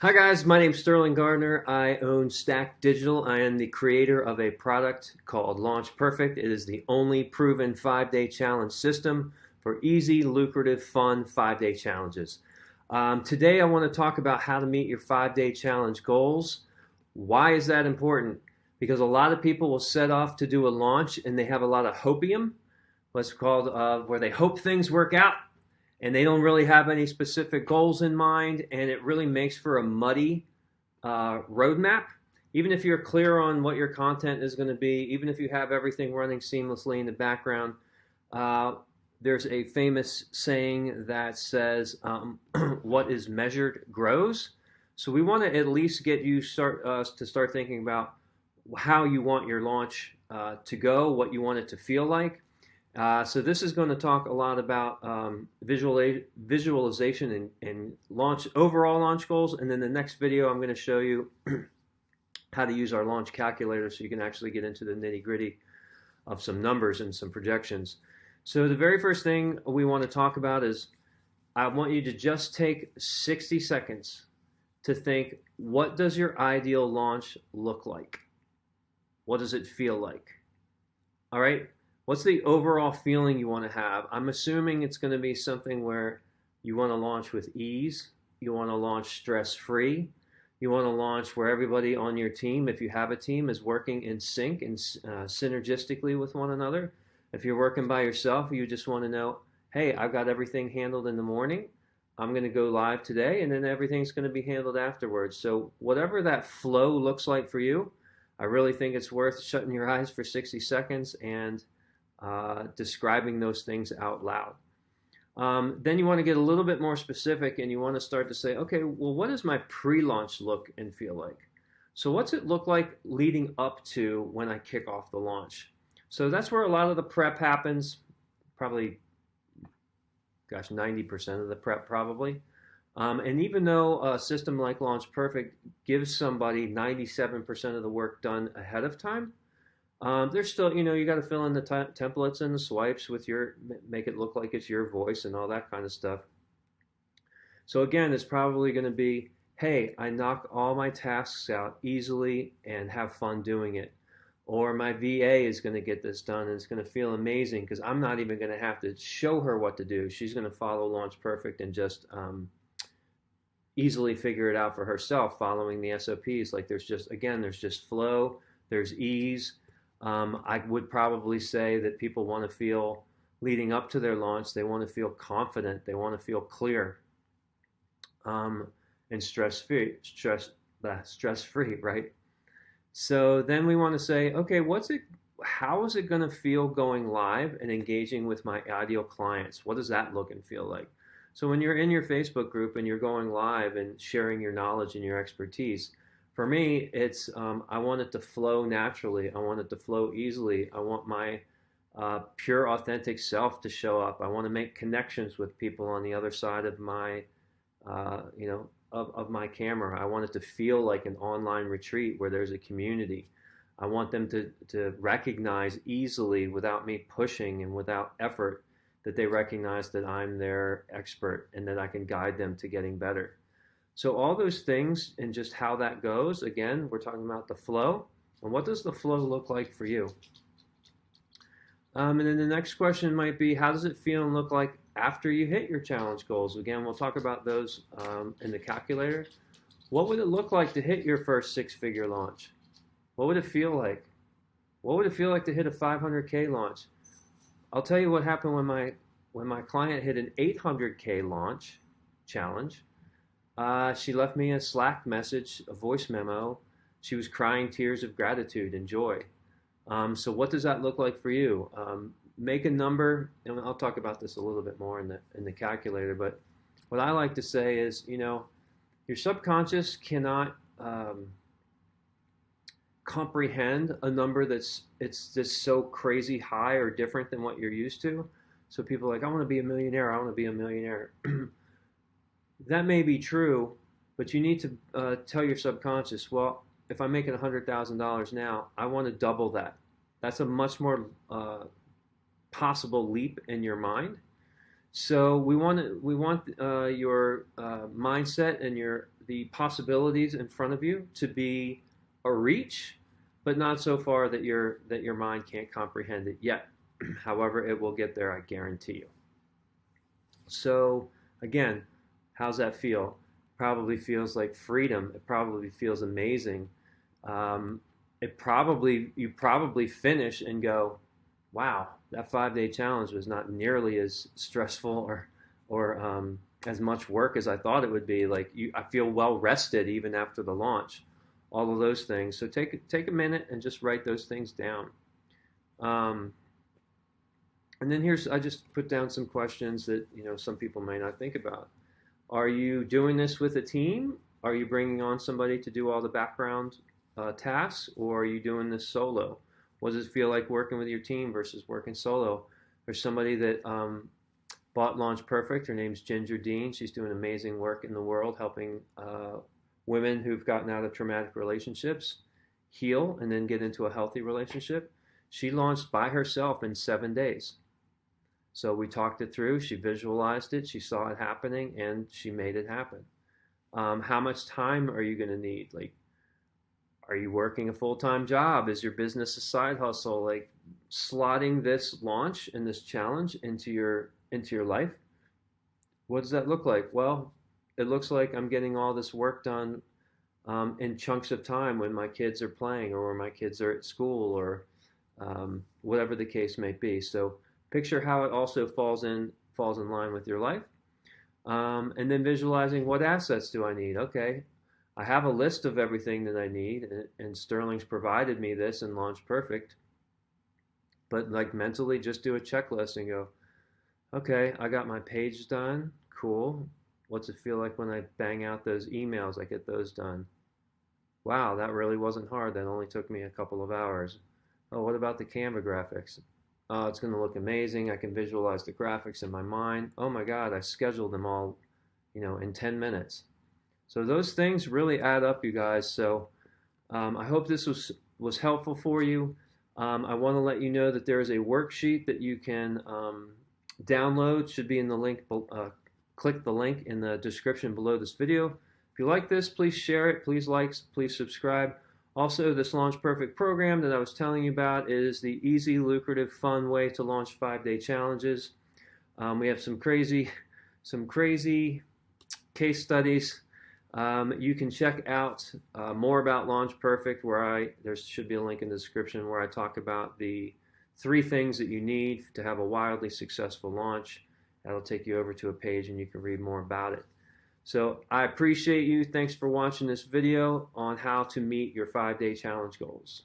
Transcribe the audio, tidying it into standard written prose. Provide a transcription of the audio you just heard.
Hi guys, my name's Sterling Gardner. I own Stack Digital. I am the creator of a product called Launch Perfect. It is the only proven 5-day challenge system for easy, lucrative, fun 5-day challenges. Today I want to talk about how to meet your 5-day challenge goals. Why is that important? Because a lot of people will set off to do a launch and they have a lot of hopium, what's called where they hope things work out and they don't really have any specific goals in mind, and it really makes for a muddy roadmap. Even if you're clear on what your content is going to be, even if you have everything running seamlessly in the background, there's a famous saying that says, what is measured grows. So we want to at least get you to start thinking about how you want your launch to go, what you want it to feel like. So this is going to talk a lot about visualization and overall launch goals. And then the next video, I'm going to show you how to use our launch calculator so you can actually get into the nitty-gritty of some numbers and some projections. So the very first thing we want to talk about is I want you to just take 60 seconds to think, what does your ideal launch look like? What does it feel like? All right. What's the overall feeling you want to have? I'm assuming it's going to be something where you want to launch with ease. You want to launch stress-free. You want to launch where everybody on your team, if you have a team, is working in sync and synergistically with one another. If you're working by yourself, you just want to know, hey, I've got everything handled in the morning. I'm going to go live today, and then everything's going to be handled afterwards. So whatever that flow looks like for you, I really think it's worth shutting your eyes for 60 seconds and describing those things out loud. Then you want to get a little bit more specific and you want to start to say, okay, well, what does my pre-launch look and feel like? So what's it look like leading up to when I kick off the launch? So that's where a lot of the prep happens, probably, 90% of the prep probably. And even though a system like Launch Perfect gives somebody 97% of the work done ahead of time, there's still, you got to fill in the templates and the swipes with make it look like it's your voice and all that kind of stuff. So again, it's probably going to be, hey, I knock all my tasks out easily and have fun doing it. Or my VA is going to get this done and it's going to feel amazing because I'm not even going to have to show her what to do. She's going to follow Launch Perfect and just easily figure it out for herself following the SOPs. Like there's just flow, there's ease. I would probably say that people want to feel, leading up to their launch, they want to feel confident, they want to feel clear, and stress-free, right? So then we want to say, okay, how is it going to feel going live and engaging with my ideal clients? What does that look and feel like? So when you're in your Facebook group and you're going live and sharing your knowledge and your expertise, for me, it's I want it to flow naturally. I want it to flow easily. I want my pure, authentic self to show up. I want to make connections with people on the other side of my, of my camera. I want it to feel like an online retreat where there's a community. I want them to recognize easily, without me pushing and without effort, that they recognize that I'm their expert and that I can guide them to getting better. So all those things and just how that goes, again, we're talking about the flow. And what does the flow look like for you? And then the next question might be, how does it feel and look like after you hit your challenge goals? Again, we'll talk about those in the calculator. What would it look like to hit your first 6-figure launch? What would it feel like? What would it feel like to hit a 500K launch? I'll tell you what happened when my client hit an 800K launch challenge. She left me a Slack message, a voice memo. She was crying tears of gratitude and joy. So what does that look like for you? Make a number, and I'll talk about this a little bit more in the calculator, but what I like to say is, your subconscious cannot comprehend a number it's just so crazy high or different than what you're used to. So people are like, I want to be a millionaire, I want to be a millionaire. That may be true, but you need to tell your subconscious, well, if I'm making $100,000 now, I want to double that. That's a much more possible leap in your mind. So we want your mindset and your the possibilities in front of you to be a reach, but not so far that your mind can't comprehend it yet. However, it will get there, I guarantee you. So again, how's that feel? Probably feels like freedom. It probably feels amazing. You probably finish and go, wow, that 5-day challenge was not nearly as stressful or as much work as I thought it would be. I feel well rested even after the launch. All of those things. So take a minute and just write those things down. And then I just put down some questions that some people may not think about. Are you doing this with a team? Are you bringing on somebody to do all the background tasks, or are you doing this solo? What does it feel like working with your team versus working solo? There's somebody that bought Launch Perfect. Her name's Ginger Dean. She's doing amazing work in the world, helping women who've gotten out of traumatic relationships heal and then get into a healthy relationship. She launched by herself in 7 days. So we talked it through. She visualized it. She saw it happening, and she made it happen. How much time are you going to need? Are you working a full-time job? Is your business a side hustle? Slotting this launch and this challenge into your life. What does that look like? Well, it looks like I'm getting all this work done in chunks of time when my kids are playing or when my kids are at school or whatever the case may be. So picture how it also falls in line with your life. And then visualizing, what assets do I need? Okay, I have a list of everything that I need, and Sterling's provided me this in Launch Perfect. But mentally, just do a checklist and go, okay, I got my page done. Cool. What's it feel like when I bang out those emails? I get those done. Wow, that really wasn't hard. That only took me a couple of hours. Oh, what about the Canva graphics? Oh, it's going to look amazing. I can visualize the graphics in my mind. Oh my God, I scheduled them all, in 10 minutes. So those things really add up, you guys. So I hope this was helpful for you. I want to let you know that there is a worksheet that you can download. Should be in the link. Click the link in the description below this video. If you like this, please share it. Please like, please subscribe. Also, this Launch Perfect program that I was telling you about is the easy, lucrative, fun way to launch 5-day challenges. We have some crazy case studies. You can check out more about Launch Perfect, there should be a link in the description where I talk about the 3 things that you need to have a wildly successful launch. That'll take you over to a page and you can read more about it. So I appreciate you. Thanks for watching this video on how to meet your 5-day challenge goals.